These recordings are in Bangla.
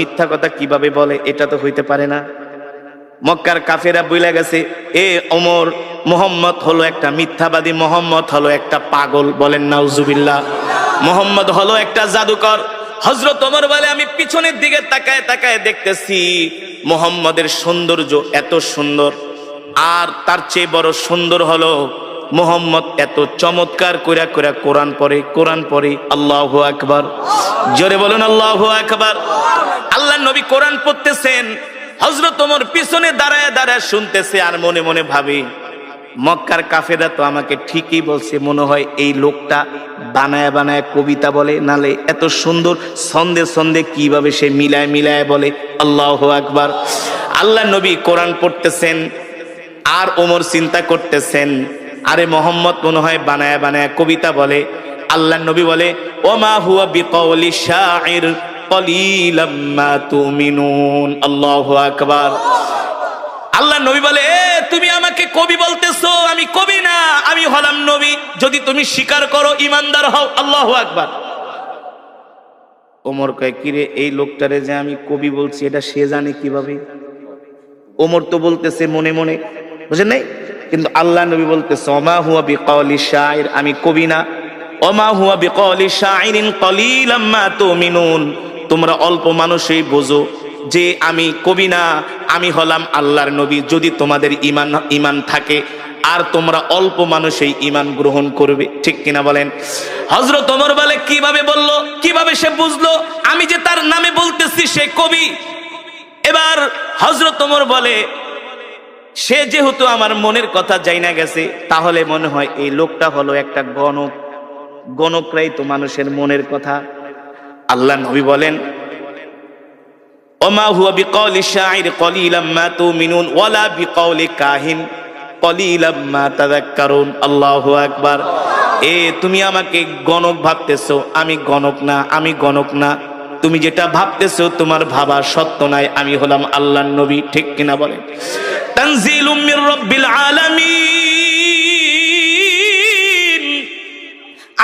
মিথ্যা কথা কিভাবে বলে? এটা তো হইতে পারে না। মক্কার কাফেরা বইলা গেছে, এ ওমর, মুহাম্মদ হলো একটা মিথ্যাবাদী, মুহাম্মদ হলো একটা পাগল। বলেন নাউজুবিল্লাহ। মুহাম্মদ হলো একটা জাদুকর। হযরত ওমর বলে, আমি পিছনের দিকে তাকায় তাকায় দেখতেছি মুহাম্মদের সৌন্দর্য এত সুন্দর, আর তার চেয়ে বড় সুন্দর হলো মুহাম্মদ এত চমৎকার কইরা কইরা কোরআন পড়ে। আল্লাহু আকবার। জোরে বলুন আল্লাহু আকবার। আল্লাহর নবী কোরআন পড়তেছেন, হযরত ওমর পিছনে দাঁড়ায় দাঁড়ায় শুনতেছে আর মনে মনে ভাবে, মক্কার কাফেররা তো আমাকে ঠিকই বলছে, মনে হয় এই লোকটা বানায় বানায় কবিতা বলে, নালে এত সুন্দর ছন্দে ছন্দে কিভাবে সে মিলায় মিলায় বলে। আল্লাহু আকবার। আল্লাহর নবী কোরআন পড়তেছেন আর ওমর চিন্তা করতেছেন, আরে মোহাম্মদ মনে হয় বানায় বানায় কবিতা বলে। আল্লাহর নবী বলে, ওমা হুয়া বিকাউলি শাইর কলিলাম মা তুমিনুন। আল্লাহু আকবার। আল্লাহর নবী বলে, এ তুমি আমাকে কবি বলতেছো? আমি কবি না, আমি হলাম নবী। যদি তুমি স্বীকার করো, ঈমানদার হও। আল্লাহু আকবার। ওমর কয়, কিরে, এই লোকটারে যে আমি কবি বলছি এটা সে জানে কিভাবে? ওমর তো বলতেছে মনে মনে, বুঝেন নাই? কিন্তু আল্লাহ নবী বলতেছে, ওমা হুয়া বিকাউলি শাইর, আমি কবি না। ওমা হুয়া বিকাউলি শাইরিন কলিলাম মা তুমিনুন, তোমরা অল্প মানুষই বোঝো যে আমি কবি না, আমি হলাম আল্লাহর নবী। যদি তোমাদের ঈমান থাকে আর তোমরা অল্প মানুষই ঈমান গ্রহণ করবে। ঠিক কিনা বলেন? হযরত ওমর বলে, কিভাবে বললো, কিভাবে সে বুঝলো আমি যে তার নামে বলতেছি সে কবি? এবার হযরত ওমর বলে, সে যেহেতু আমার মনের কথা জানা গেছে, তাহলে মনে হয় এই লোকটা হলো একটা গণক। গণকরাই তো মানুষের মনের কথা। আল্লাহ নবী বলেন, ওমা হুয়া বিকাউলি শাইর কলিলাম মা তুমিনুন ওয়ালা বিকাউলি কাহিন কলিলাম মা তাযাক্কারুন। আল্লাহু আকবার। এ তুমি আমাকে গণক ভাবতেছো, আমি গণক না, আমি গণক না। তুমি যেটা ভাবতেছো তোমার ভাবা সত্য নাই, আমি হলাম আল্লাহর নবী। ঠিক কিনা বলেন? তানজিলুম মির রাব্বিল আলামিন।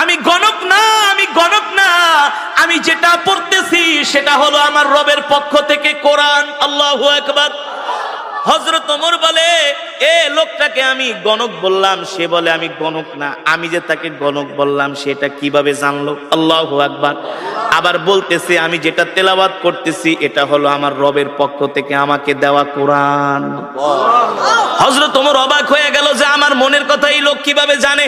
আমি গণক না, আমি গণক না, আমি যেটা পড়তেছি সেটা হলো আমার রবের পক্ষ থেকে কোরআন। আল্লাহু আকবার। হযরত ওমর বলে, এ লোকটাকে আমি গণক বললাম, সে বলে আমি গণক না। আমি যে তাকে গণক বললাম সেটা কিভাবে জানলো? আল্লাহু আকবার। আবার বলতেছে, আমি যেটা তেলাওয়াত করতেছি এটা হলো আমার রবের পক্ষ থেকে আমাকে দেওয়া কোরআন। হযরত ওমর অবাক হয়ে গেল যে আমার মনের কথা এই লোক কিভাবে জানে।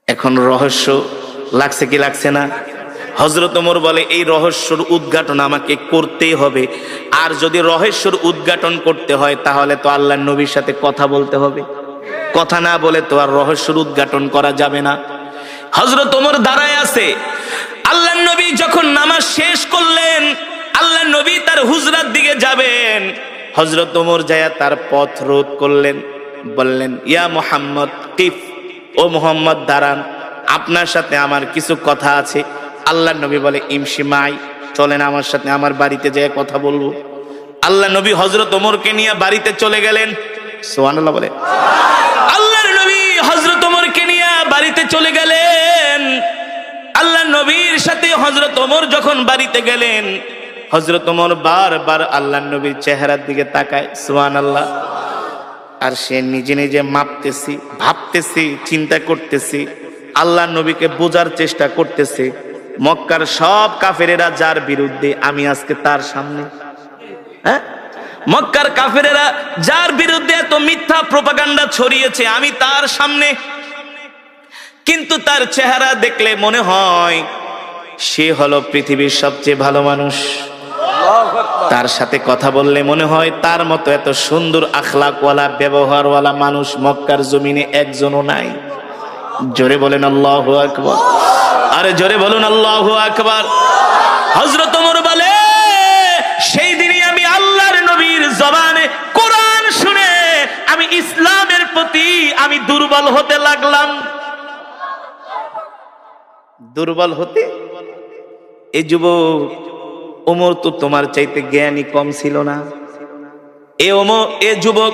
এখন রহস্য লাগছে কি লাগছে না? হযরত ওমর বলে, এই রহস্যর উদ্ঘাটন আমাকে করতেই হবে। আর যদি রহস্যর উদ্ঘাটন করতে হয় তাহলে তো আল্লাহর নবীর সাথে কথা বলতে হবে। কথা না বলে তো আর রহস্যর উদ্ঘাটন করা যাবে না। হযরত ওমর দাঁড়ায় আছে। আল্লাহর নবী যখন নামাজ শেষ করলেন, আল্লাহর নবী তার হুজরার দিকে যাবেন। হযরত ওমর যায় তার পথ রোধ করলেন, বললেন, ইয়া মুহাম্মদ কিফ, ও মুহাম্মদ দাঁড়ান, আপনার সাথে আমার কিছু কথা আছে। আল্লাহর নবী বলে, ইমশি মাই, চলেন আমার সাথে, আমার বাড়িতে যেয়ে কথা বলবো। আল্লাহর নবী হযরত ওমরকে নিয়ে বাড়িতে চলে গেলেন। সুবহানাল্লাহ বলে। আল্লাহর নবী হযরত ওমরকে নিয়ে বাড়িতে চলে গেলেন। আল্লাহর নবীর সাথে হযরত ওমর যখন বাড়িতে গেলেন, হযরত ওমর বারবার আল্লাহর নবীর চেহারার দিকে তাকায়। সুবহানাল্লাহ। আর সে নিজে নিজে মাপতেছি, ভাবতেছি, চিন্তা করতেছি, আল্লাহর নবীকে বোঝার চেষ্টা করতেছে। মক্কার সব কাফেরেরা যার বিরুদ্ধে, আমি আজকে তার সামনে। হ্যাঁ, মক্কার কাফেরেরা যার বিরুদ্ধে এত মিথ্যা প্রোপাগান্ডা ছড়িয়েছে, আমি তার সামনে। কিন্তু তার চেহারা দেখলে মনে হয় সে হলো পৃথিবীর সবচেয়ে ভালো মানুষ। তার সাথে কথা বললে মনে হয় তার মতো এত সুন্দর আখলাকওয়ালা, ব্যবহারওয়ালা মানুষ মক্কার জমিনে একজনও নাই। জোরে বলেন আল্লাহু আকবার। আরে জোরে বলুন আল্লাহু আকবার। হযরত ওমর বলে, সেই দিনই আমি আল্লাহর নবীর জবানে কোরআন শুনে আমি ইসলামের প্রতি আমি দুর্বল হতে লাগলাম। দুর্বল হতে? এই যুবক, ওমর তো তোমার চাইতে জ্ঞানী কম ছিল না। এ যুবক,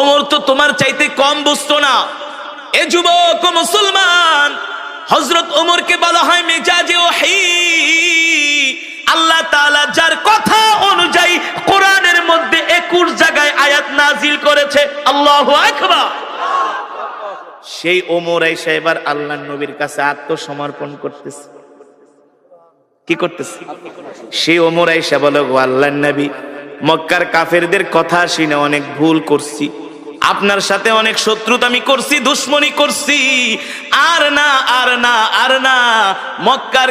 ওমর তো তোমার চাইতে কম বুঝতো না। এ যুবক ও মুসলমান, হযরত ওমরকে বলা হয় মেজাজে ওহী। আল্লাহু আকবার। সেই ওমর আয়েশা এবার আল্লাহর নবীর কাছে আত্মসমর্পণ করতেছে। কি করতেছে? সেই ওমর আয়েশা বলে, গো আল্লাহর নবী, মক্কার কাফেরদের কথা শুনে অনেক ভুল করছি, আপনার সাথে অনেক শত্রুতা আমি করছি, দুশ্মনী করছি, আর না আর না আর না। মক্কার